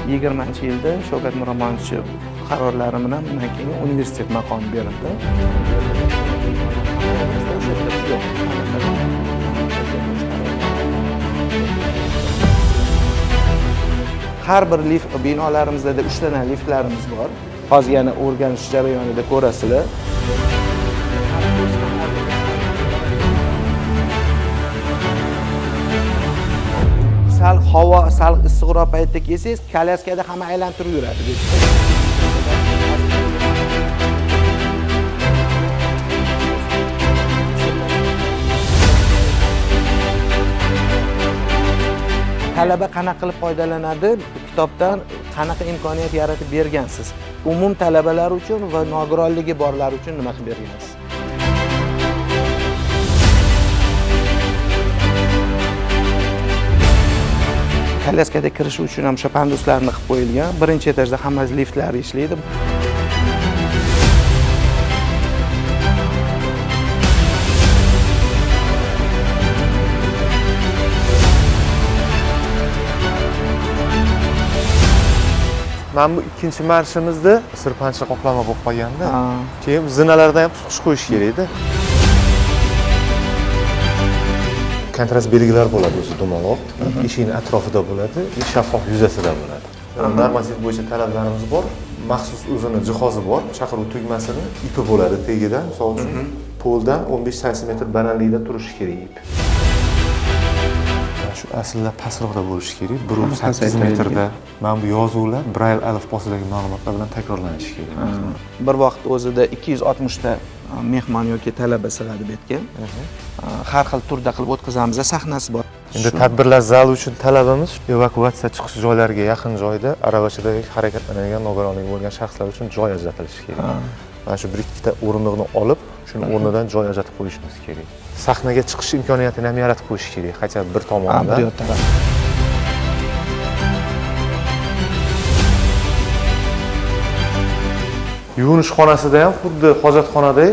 20-yilda Shavkat Miromonovich qarorlari bilan undan keyin universitet maqomi berildi. Har bir lift binolarimizda 3 ta liftlarimiz bor. Hozir yana o'rganish jarayonida ko'rasizlar. Sal issiqroq paytda kelsangiz, kolyaskada hamma aylantirib yuradi. Talaba qanaqa qilib foydalanadi? Kitobdan qanaqa imkoniyat yaratib bergansiz? Umum talabalar uchun va nogironligi borlar uchun nima qilib bergansiz? Kolyaskada kirish uchun ham o'sha panduslarni qilib qo'yilgan. Birinchi etajda hamma liftlar ishlaydi. Mana bu ikkinchi marshimizda sirpanchiq qoplama bo'lib qolganda, keyin zinalardan ham tutqich qo'yish kerak edi. Kontrast belgilar bo'ladi o'zi dumaloq, eshikning atrofida bo'ladi, shaffof yuzasida bo'ladi. Normativ bo'yicha talablarimiz bor. Maxsus o'zini jihozi bor, chaqiruv tugmasini ipi bo'ladi tagidan, misol uchun poldan 15 sm balandlikda turishi kerak ip. Shu aslida pastroqda bo'lishi kerak, 1.8 metrda. Mana bu yozuvlar Braille alifbosidagi ma'lumotlar bilan takrorlanishi kerak. Bir vaqt o'zida 260 ta mehmon yoki talaba sig'adi bu yerga. Har xil turda qilib o'tkazamiz, sahnasi bor. Endi tadbirlar zali uchun talabamiz evakuatsiya chiqish joylariga yaqin joyda aravachada harakatlanadigan nogironligi bo'lgan shaxslar uchun joy ajratilishi kerak. Mana shu 1-2 ta o'rindiqni olib, shuni o'rnidan joy ajratib qo'yishimiz kerak. Sahnaga chiqish imkoniyatini ham yaratib qo'yish kerak, qancha bir tomondan. Bir taraf. Yuvinish xonasida ham xuddi hojatxonadek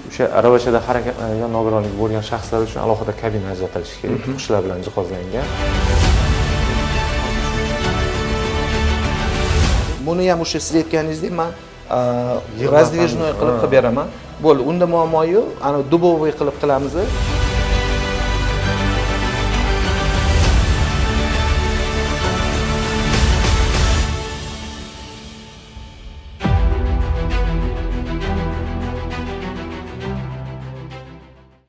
o'sha aravachada harakatlanadigan nogironligi bo'lgan shaxslar uchun alohida kabina ajratilishi kerak, tutqichlar bilan jihozlangan. Buni ham o'sha siz aytganingizdek men razdvижной qilib beraman. Bo'ldi, unda muammo yo'q. Ana dubovoy qilib qilamiz.